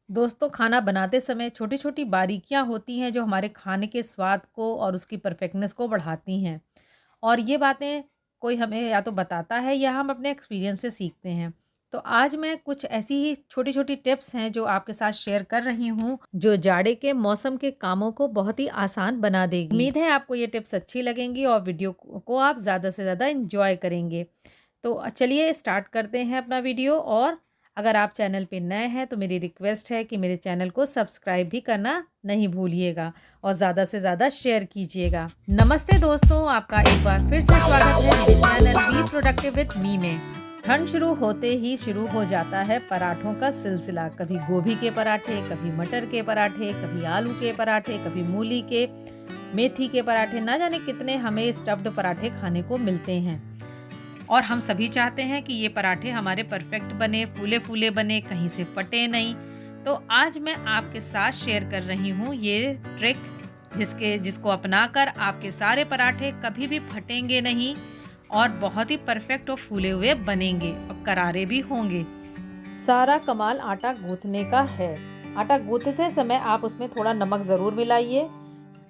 दोस्तों, खाना बनाते समय छोटी-छोटी बारीकियाँ होती हैं जो हमारे खाने के स्वाद को और उसकी परफेक्टनेस को बढ़ाती हैं। और ये बातें कोई हमें या तो बताता है या हम अपने एक्सपीरियंस से सीखते हैं। तो आज मैं कुछ ऐसी ही छोटी-छोटी टिप्स हैं जो आपके साथ शेयर कर रही हूँ, जो जाड़े के मौसम के कामों को बहुत ही आसान बना देगी। उम्मीद है आपको ये टिप्स अच्छी लगेंगी और वीडियो को आप ज़्यादा से ज़्यादा एन्जॉय करेंगे। तो चलिए स्टार्ट करते हैं अपना वीडियो। और अगर आप चैनल पे नए हैं तो मेरी रिक्वेस्ट है कि मेरे चैनल को सब्सक्राइब भी करना नहीं भूलिएगा और ज़्यादा से ज़्यादा शेयर कीजिएगा। नमस्ते दोस्तों, आपका एक बार फिर से स्वागत है मेरे channel be productive with me में। ठंड शुरू होते ही शुरू हो जाता है पराठों का सिलसिला। कभी गोभी के पराठे, कभी मटर के पराठे, कभी आलू के पराठे, कभी मूली के, मेथी के पराठे, ना जाने कितने हमें स्टफ्ड पराठे खाने को मिलते हैं। और हम सभी चाहते हैं कि ये पराठे हमारे परफेक्ट बने, फूले फूले बने, कहीं से फटे नहीं। तो आज मैं आपके साथ शेयर कर रही हूँ ये ट्रिक, जिसको अपनाकर आपके सारे पराठे कभी भी फटेंगे नहीं और बहुत ही परफेक्ट और फूले हुए बनेंगे और करारे भी होंगे। सारा कमाल आटा गूंथने का है। आटा गूंथते समय आप उसमें थोड़ा नमक ज़रूर मिलाइए।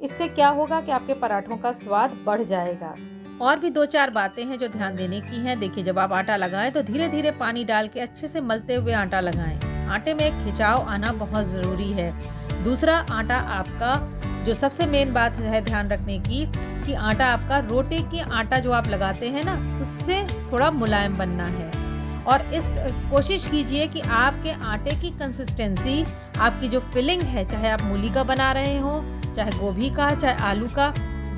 इससे क्या होगा कि आपके पराठों का स्वाद बढ़ जाएगा। और भी 2-4 बातें हैं जो ध्यान देने की हैं। देखिए, जब आप आटा लगाएं तो धीरे धीरे पानी डाल के अच्छे से मलते हुए आटा लगाएं। आटे में एक खिंचाव आना बहुत ज़रूरी है। दूसरा, आटा आपका जो सबसे मेन बात है ध्यान रखने की, कि आटा आपका रोटी की आटा जो आप लगाते हैं ना, उससे थोड़ा मुलायम बनना है। और इस कोशिश कीजिए कि आपके आटे की कंसिस्टेंसी, आपकी जो फिलिंग है, चाहे आप मूली का बना रहे हो, चाहे गोभी का, चाहे आलू का,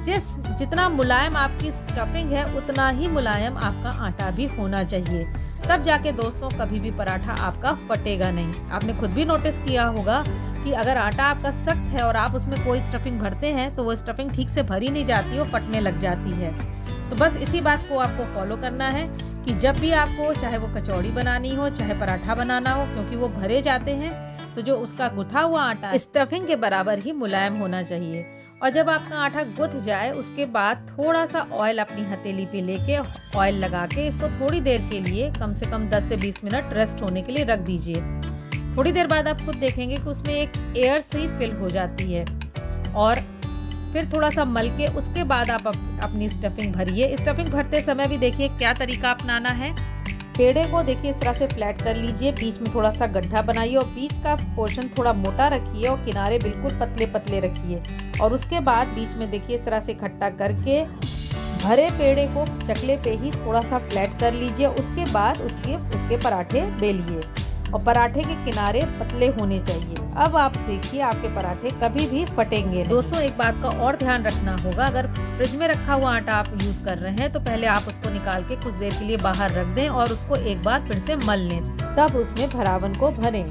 जितना मुलायम आपकी स्टफिंग है उतना ही मुलायम आपका आटा भी होना चाहिए। तब जाके दोस्तों कभी भी पराठा आपका फटेगा नहीं। आपने खुद भी नोटिस किया होगा कि अगर आटा आपका सख्त है और आप उसमें कोई स्टफिंग भरते हैं तो वो स्टफिंग ठीक से भरी नहीं जाती, वो फटने लग जाती है। तो बस इसी बात को आपको फॉलो करना है कि जब भी आपको, चाहे वो कचौड़ी बनानी हो, चाहे पराठा बनाना हो, क्योंकि वो भरे जाते हैं, तो जो उसका गुथा हुआ आटा स्टफिंग के बराबर ही मुलायम होना चाहिए। और जब आपका आटा गुथ जाए उसके बाद थोड़ा सा ऑयल अपनी हथेली पे लेके ऑयल लगा के इसको थोड़ी देर के लिए, कम से कम 10 से 20 मिनट रेस्ट होने के लिए रख दीजिए। थोड़ी देर बाद आप खुद देखेंगे कि उसमें एक एयर सी फिल हो जाती है। और फिर थोड़ा सा मल के उसके बाद आप अपनी स्टफिंग भरिए। स्टफिंग भरते समय भी देखिए क्या तरीका अपनाना है। पेड़े को देखिए इस तरह से फ्लैट कर लीजिए, बीच में थोड़ा सा गड्ढा बनाइए और बीच का पोर्शन थोड़ा मोटा रखिए और किनारे बिल्कुल पतले पतले रखिए। और उसके बाद बीच में देखिए इस तरह से इकट्ठा करके भरे पेड़े को चकले पे ही थोड़ा सा फ्लैट कर लीजिए। उसके बाद उसके पराठे बेलिए और पराठे के किनारे पतले होने चाहिए। अब आप सीखिए, आपके पराठे कभी भी फटेंगे। दोस्तों, एक बात का और ध्यान रखना होगा, अगर फ्रिज में रखा हुआ आटा आप यूज़ कर रहे हैं तो पहले आप उसको निकाल के कुछ देर के लिए बाहर रख दें और उसको एक बार फिर से मल लें, तब उसमें भरावन को भरें।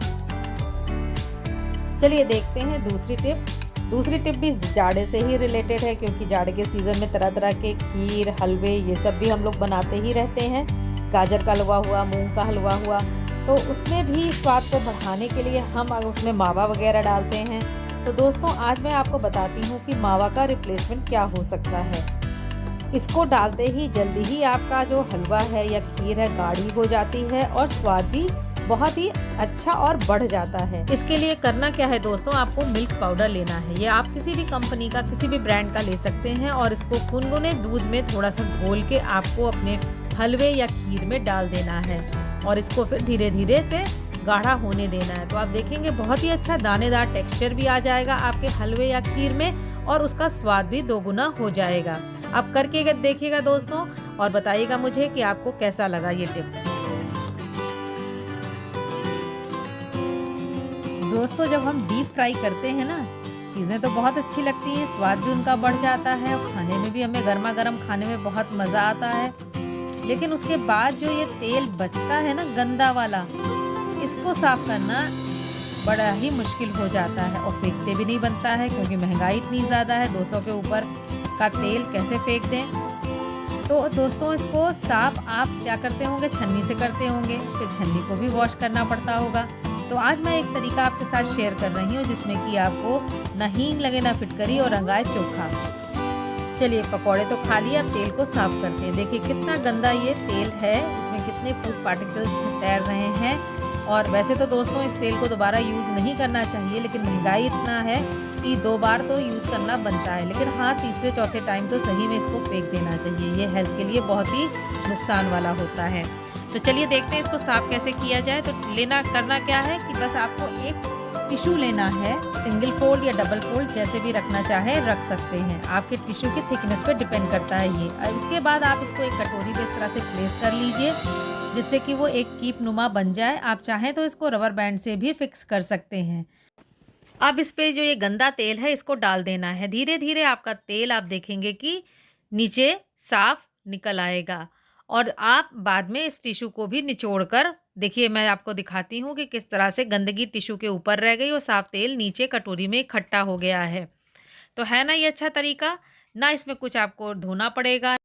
चलिए देखते हैं दूसरी टिप। दूसरी टिप भी जाड़े से ही रिलेटेड है, क्योंकि जाड़े के सीज़न में तरह तरह के खीर, हलवे, ये सब भी हम लोग बनाते ही रहते हैं। गाजर का हलवा हुआ, मूंग का हलवा हुआ, तो उसमें भी स्वाद को बढ़ाने के लिए हम उसमें मावा वगैरह डालते हैं। तो दोस्तों, आज मैं आपको बताती हूँ कि मावा का रिप्लेसमेंट क्या हो सकता है। इसको डालते ही जल्दी ही आपका जो हलवा है या खीर है गाढ़ी हो जाती है और स्वाद भी बहुत ही अच्छा और बढ़ जाता है। इसके लिए करना क्या है दोस्तों, आपको मिल्क पाउडर लेना है। ये आप किसी भी कंपनी का, किसी भी ब्रांड का ले सकते हैं और इसको गुनगुने दूध में थोड़ा सा घोल के आपको अपने हलवे या खीर में डाल देना है और इसको फिर धीरे धीरे से गाढ़ा होने देना है। तो आप देखेंगे बहुत ही अच्छा दानेदार टेक्सचर भी आ जाएगा आपके हलवे या खीर में और उसका स्वाद भी दोगुना हो जाएगा। आप करके देखिएगा दोस्तों और बताइएगा मुझे कि आपको कैसा लगा ये टिप। दोस्तों, जब हम डीप फ्राई करते हैं ना, चीज़ें तो बहुत अच्छी लगती हैं, स्वाद भी उनका बढ़ जाता है और खाने में भी हमें गर्मा गर्म खाने में बहुत मज़ा आता है। लेकिन उसके बाद जो ये तेल बचता है ना गंदा वाला, इसको साफ करना बड़ा ही मुश्किल हो जाता है और फेंकते भी नहीं बनता है, क्योंकि महंगाई इतनी ज़्यादा है। 200 के ऊपर का तेल कैसे फेंक दें। तो दोस्तों, इसको साफ आप क्या करते होंगे, छन्नी से करते होंगे, फिर छन्नी को भी वॉश करना पड़ता होगा। तो आज मैं एक तरीका आपके साथ शेयर कर रही हूँ जिसमें कि आपको ना हींग लगे, ना फिटकरी और रंगाए चोखा। चलिए, पकौड़े तो खा लिए, अब तेल को साफ करते हैं। देखिए कितना गंदा ये तेल है, इसमें कितने फूड पार्टिकल्स तैर रहे हैं। और वैसे तो दोस्तों इस तेल को दोबारा यूज़ नहीं करना चाहिए, लेकिन महंगाई इतना है कि 2 बार तो यूज़ करना बनता है। लेकिन हाँ, तीसरे चौथे टाइम तो सही में इसको फेंक देना चाहिए। ये हेल्थ के लिए बहुत ही नुकसान वाला होता है। तो चलिए देखते हैं इसको साफ़ कैसे किया जाए। तो करना क्या है कि बस आपको एक टिश्यू लेना है, सिंगल फोल्ड या डबल फोल्ड जैसे भी रखना चाहे रख सकते हैं। आपके टिश्यू की थिकनेस पे डिपेंड करता है ये। इसके बाद आप इसको एक कटोरी में इस तरह से प्लेस कर लीजिए, जिससे कि वो एक कीप नुमा बन जाए। आप चाहें तो इसको रबर बैंड से भी फिक्स कर सकते हैं। अब इस पे जो ये गंदा तेल है इसको डाल देना है। धीरे धीरे आपका तेल आप देखेंगे कि नीचे साफ निकल आएगा, और आप बाद में इस टिश्यू को भी निचोड़ कर देखिए, मैं आपको दिखाती हूँ कि किस तरह से गंदगी टिश्यू के ऊपर रह गई और साफ तेल नीचे कटोरी में इकट्ठा हो गया है। तो है ना ये अच्छा तरीका, ना इसमें कुछ आपको धोना पड़ेगा,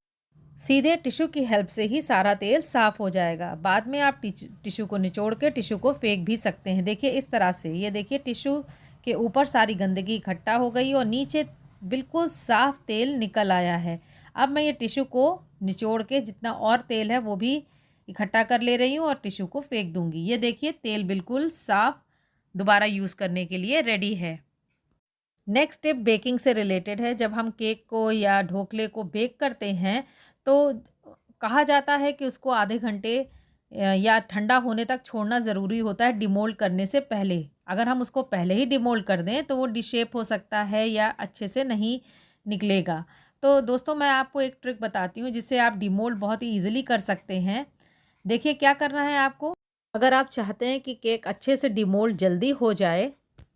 सीधे टिश्यू की हेल्प से ही सारा तेल साफ़ हो जाएगा। बाद में आप टिश्यू को निचोड़ के टिश्यू को फेंक भी सकते हैं। देखिए इस तरह से, ये देखिए टिश्यू के ऊपर सारी गंदगी इकट्ठा हो गई और नीचे बिल्कुल साफ़ तेल निकल आया है। अब मैं ये टिश्यू को निचोड़ के जितना और तेल है वो भी इकट्ठा कर ले रही हूँ और टिश्यू को फेंक दूँगी। ये देखिए तेल बिल्कुल साफ़ दोबारा यूज़ करने के लिए रेडी है। नेक्स्ट स्टेप बेकिंग से रिलेटेड है। जब हम केक को या ढोकले को बेक करते हैं तो कहा जाता है कि उसको आधे घंटे या ठंडा होने तक छोड़ना ज़रूरी होता है डिमोल्ड करने से पहले। अगर हम उसको पहले ही डिमोल्ड कर दें तो वो डिशेप हो सकता है या अच्छे से नहीं निकलेगा। तो दोस्तों मैं आपको एक ट्रिक बताती हूँ जिससे आप डिमोल्ड बहुत ही ईज़िली कर सकते हैं। देखिए क्या करना है आपको, अगर आप चाहते हैं कि केक अच्छे से डिमोल्ड जल्दी हो जाए,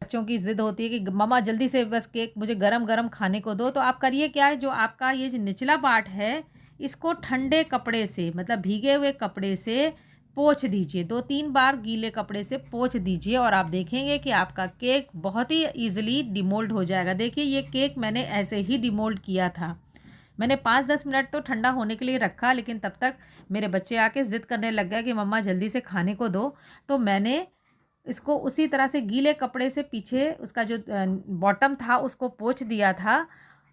बच्चों की ज़िद होती है कि मम्मा जल्दी से बस केक मुझे गरम-गरम खाने को दो, तो आप करिए क्या है, जो आपका ये जो निचला पार्ट है इसको ठंडे कपड़े से, मतलब भीगे हुए कपड़े से पोंछ दीजिए। 2-3 बार गीले कपड़े से पोंछ दीजिए और आप देखेंगे कि आपका केक बहुत ही ईज़िली डिमोल्ड हो जाएगा। देखिए ये केक मैंने ऐसे ही डिमोल्ड किया था। मैंने 5-10 मिनट तो ठंडा होने के लिए रखा, लेकिन तब तक मेरे बच्चे आके ज़िद करने लग गए कि मम्मा जल्दी से खाने को दो। तो मैंने इसको उसी तरह से गीले कपड़े से पीछे उसका जो बॉटम था उसको पोंछ दिया था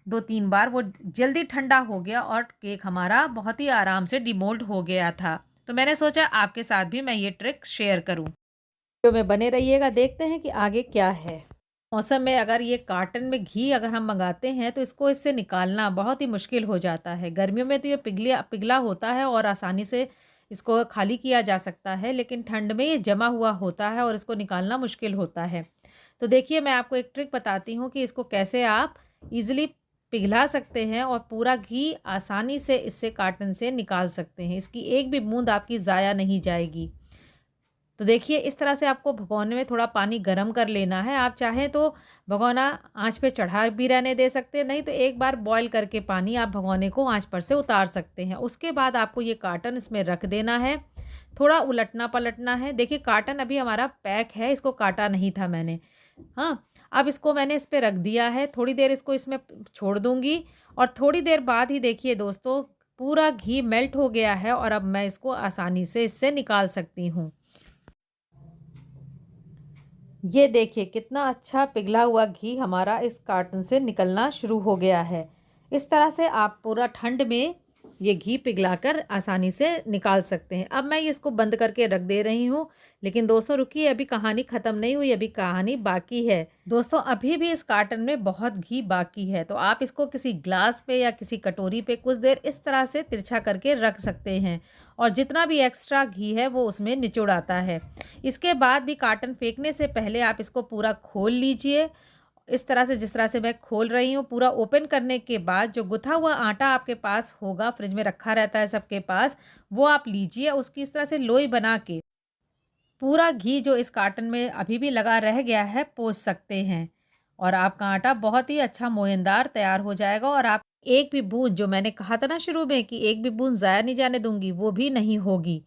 2-3 बार। वो जल्दी ठंडा हो गया और केक हमारा बहुत ही आराम से डिमोल्ड हो गया था। तो मैंने सोचा आपके साथ भी मैं ये ट्रिक शेयर करूं। वीडियो में बने रहिएगा, देखते हैं कि आगे क्या है। मौसम में अगर ये कार्टन में घी अगर हम मंगाते हैं तो इसको इससे निकालना बहुत ही मुश्किल हो जाता है। गर्मियों में तो ये पिघला होता है और आसानी से इसको खाली किया जा सकता है, लेकिन ठंड में ये जमा हुआ होता है और इसको निकालना मुश्किल होता है। तो देखिए मैं आपको एक ट्रिक बताती हूँ कि इसको कैसे आप ईज़िली पिघला सकते हैं और पूरा घी आसानी से इससे कार्टन से निकाल सकते हैं। इसकी एक भी बूँद आपकी ज़ाया नहीं जाएगी। तो देखिए इस तरह से आपको भगोने में थोड़ा पानी गर्म कर लेना है। आप चाहें तो भगोना आँच पे चढ़ा भी रहने दे सकते हैं, नहीं तो एक बार बॉयल करके पानी आप भगोने को आँच पर से उतार सकते हैं। उसके बाद आपको ये कार्टन इसमें रख देना है, थोड़ा उलटना-पलटना है। देखिए कार्टन अभी हमारा पैक है, इसको काटा नहीं था मैंने। हाँ, अब इसको मैंने इस पे रख दिया है, थोड़ी देर इसको इसमें छोड़ दूँगी और थोड़ी देर बाद ही देखिए दोस्तों पूरा घी मेल्ट हो गया है और अब मैं इसको आसानी से इससे निकाल सकती हूँ। ये देखिए कितना अच्छा पिघला हुआ घी हमारा इस कार्टन से निकलना शुरू हो गया है। इस तरह से आप पूरा ठंड में ये घी पिघलाकर आसानी से निकाल सकते हैं। अब मैं इसको बंद करके रख दे रही हूँ, लेकिन दोस्तों रुकिए, अभी कहानी ख़त्म नहीं हुई, अभी कहानी बाकी है। दोस्तों अभी भी इस कार्टन में बहुत घी बाकी है, तो आप इसको किसी ग्लास पे या किसी कटोरी पे कुछ देर इस तरह से तिरछा करके रख सकते हैं और जितना भी एक्स्ट्रा घी है वो उसमें निचुड़ आता है। इसके बाद भी कार्टन फेंकने से पहले आप इसको पूरा खोल लीजिए। इस तरह से जिस तरह से मैं खोल रही हूँ, पूरा ओपन करने के बाद जो गुथा हुआ आटा आपके पास होगा, फ्रिज में रखा रहता है सबके पास, वो आप लीजिए। उसकी इस तरह से लोई बना के पूरा घी जो इस कार्टन में अभी भी लगा रह गया है पोंछ सकते हैं और आपका आटा बहुत ही अच्छा मोयनदार तैयार हो जाएगा और आप एक भी बूंद, जो मैंने कहा था ना शुरू में कि एक भी बूंद ज़ाया नहीं जाने दूंगी, वो भी नहीं होगी।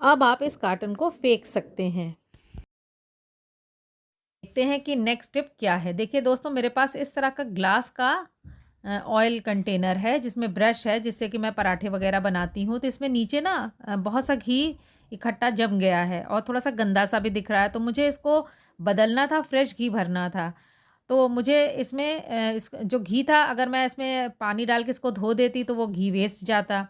अब आप इस कार्टन को फेंक सकते हैं। देखते हैं कि नेक्स्ट टिप क्या है। देखिए दोस्तों मेरे पास इस तरह का ग्लास का ऑयल कंटेनर है जिसमें ब्रश है, जिससे कि मैं पराठे वगैरह बनाती हूँ। तो इसमें नीचे ना बहुत सा घी इकट्ठा जम गया है और थोड़ा सा गंदा सा भी दिख रहा है, तो मुझे इसको बदलना था, फ्रेश घी भरना था। तो मुझे इसमें इस जो घी था, अगर मैं इसमें पानी डाल के इसको धो देती तो वो घी वेस्ट जाता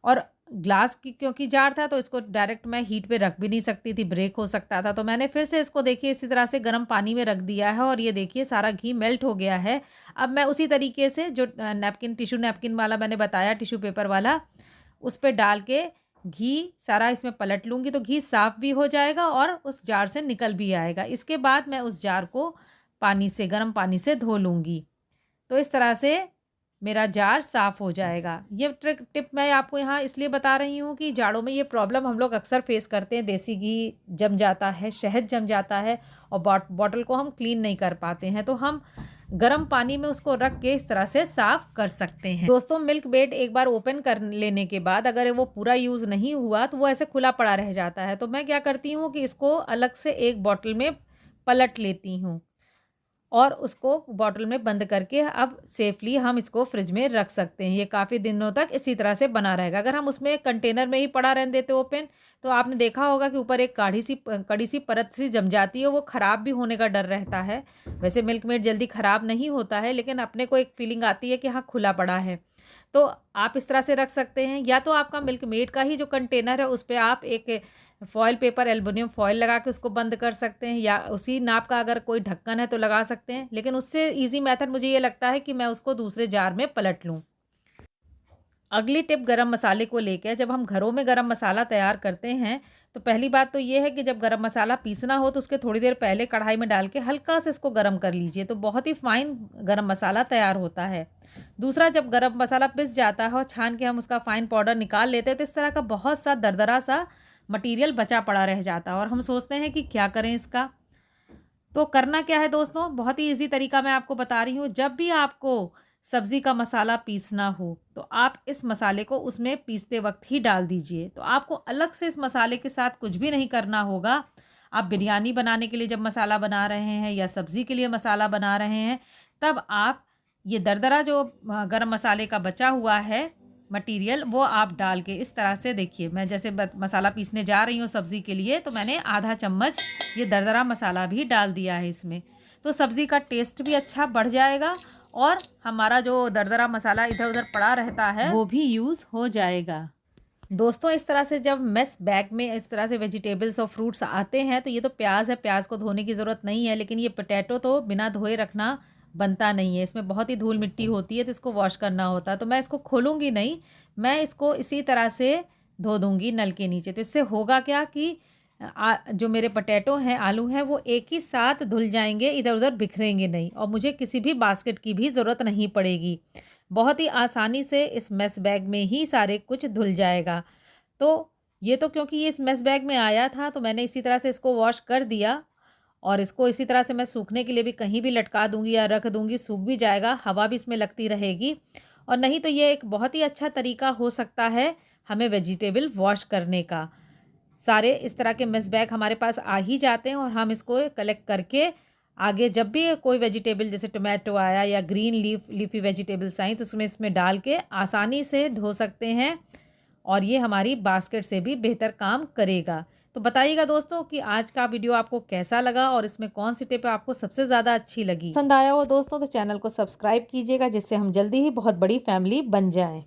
और ग्लास की क्योंकि जार था तो इसको डायरेक्ट मैं हीट पे रख भी नहीं सकती थी, ब्रेक हो सकता था। तो मैंने फिर से इसको देखिए इसी तरह से गर्म पानी में रख दिया है और ये देखिए सारा घी मेल्ट हो गया है। अब मैं उसी तरीके से जो नैपकिन टिश्यू नैपकिन वाला मैंने बताया टिश्यू पेपर वाला, उस पे डाल के घी सारा इसमें पलट लूँगी तो घी साफ़ भी हो जाएगा और उस जार से निकल भी आएगा। इसके बाद मैं उस जार को पानी से गर्म पानी से धो लूँगी। तो इस तरह से मेरा जार साफ़ हो जाएगा। ये ट्रिक टिप मैं आपको यहाँ इसलिए बता रही हूँ कि जाड़ों में ये प्रॉब्लम हम लोग अक्सर फ़ेस करते हैं, देसी घी जम जाता है, शहद जम जाता है और बॉटल को हम क्लीन नहीं कर पाते हैं। तो हम गर्म पानी में उसको रख के इस तरह से साफ़ कर सकते हैं। दोस्तों, मिल्क मेड एक बार ओपन कर लेने के बाद अगर वो पूरा यूज़ नहीं हुआ तो वो ऐसे खुला पड़ा रह जाता है। तो मैं क्या करती हूँ कि इसको अलग से एक बॉटल में पलट लेती हूँ और उसको बॉटल में बंद करके अब सेफली हम इसको फ्रिज में रख सकते हैं। ये काफ़ी दिनों तक इसी तरह से बना रहेगा। अगर हम उसमें कंटेनर में ही पड़ा रहने देते ओपन, तो आपने देखा होगा कि ऊपर एक कड़ी सी परत सी जम जाती है, वो ख़राब भी होने का डर रहता है। वैसे मिल्क मेड जल्दी ख़राब नहीं होता है, लेकिन अपने को एक फीलिंग आती है कि हाँ खुला पड़ा है। तो आप इस तरह से रख सकते हैं, या तो आपका मिल्क मेड का ही जो कंटेनर है उस पे आप एक फॉयल पेपर एल्युमिनियम फॉयल लगा के उसको बंद कर सकते हैं, या उसी नाप का अगर कोई ढक्कन है तो लगा सकते हैं। लेकिन उससे ईज़ी मेथड मुझे ये लगता है कि मैं उसको दूसरे जार में पलट लूँ। अगली टिप गरम मसाले को लेके है। जब हम घरों में गरम मसाला तैयार करते हैं तो पहली बात तो ये है कि जब गरम मसाला पीसना हो तो उसके थोड़ी देर पहले कढ़ाई में डाल के हल्का से इसको गरम कर लीजिए, तो बहुत ही फाइन गरम मसाला तैयार होता है। दूसरा, जब गरम मसाला पिस जाता है और छान के हम उसका फाइन पाउडर निकाल लेते हैं तो इस तरह का बहुत सा दरदरा सा मटीरियल बचा पड़ा रह जाता है और हम सोचते हैं कि क्या करें इसका। तो करना क्या है दोस्तों, बहुत ही ईजी तरीका मैं आपको बता रही हूँ। जब भी आपको सब्ज़ी का मसाला पीसना हो तो आप इस मसाले को उसमें पीसते वक्त ही डाल दीजिए। तो आपको अलग से इस मसाले के साथ कुछ भी नहीं करना होगा। आप बिरयानी बनाने के लिए जब मसाला बना रहे हैं या सब्ज़ी के लिए मसाला बना रहे हैं, तब आप ये दरदरा जो गरम मसाले का बचा हुआ है मटीरियल, वो आप डाल के इस तरह से देखिए, मैं जैसे मसाला पीसने जा रही हूँ सब्ज़ी के लिए तो मैंने आधा चम्मच ये दरदरा मसाला भी डाल दिया है इसमें। तो सब्ज़ी का टेस्ट भी अच्छा बढ़ जाएगा और हमारा जो दरदरा मसाला इधर उधर पड़ा रहता है वो भी यूज़ हो जाएगा। दोस्तों, इस तरह से जब मेस बैग में इस तरह से वेजिटेबल्स और फ्रूट्स आते हैं, तो ये तो प्याज है, प्याज को धोने की ज़रूरत नहीं है, लेकिन ये पोटैटो तो बिना धोए रखना बनता नहीं है। इसमें बहुत ही धूल मिट्टी होती है तो इसको वॉश करना होता है। तो मैं इसको खोलूँगी नहीं, मैं इसको इसी तरह से धो दूँगी नल के नीचे। तो इससे होगा क्या कि जो मेरे पोटैटो हैं, आलू हैं, वो एक ही साथ धुल जाएंगे, इधर उधर बिखरेंगे नहीं और मुझे किसी भी बास्केट की भी ज़रूरत नहीं पड़ेगी। बहुत ही आसानी से इस मेस बैग में ही सारे कुछ धुल जाएगा। तो ये तो क्योंकि ये इस मेस बैग में आया था तो मैंने इसी तरह से इसको वॉश कर दिया और इसको इसी तरह से मैं सूखने के लिए भी कहीं भी लटका दूंगी या रख दूंगी, सूख भी जाएगा, हवा भी इसमें लगती रहेगी। और नहीं तो ये एक बहुत ही अच्छा तरीका हो सकता है हमें वेजिटेबल वॉश करने का। सारे इस तरह के मेस बैग हमारे पास आ ही जाते हैं और हम इसको कलेक्ट करके आगे जब भी कोई वेजिटेबल जैसे टोमेटो आया या ग्रीन लीफी वेजिटेबल्स आई तो उसमें इसमें डाल के आसानी से धो सकते हैं और ये हमारी बास्केट से भी बेहतर काम करेगा। तो बताइएगा दोस्तों कि आज का वीडियो आपको कैसा लगा और इसमें कौन सी टिप आपको सबसे ज़्यादा अच्छी लगी। पसंद आया हो दोस्तों तो चैनल को सब्सक्राइब कीजिएगा, जिससे हम जल्दी ही बहुत बड़ी फैमिली बन जाएं।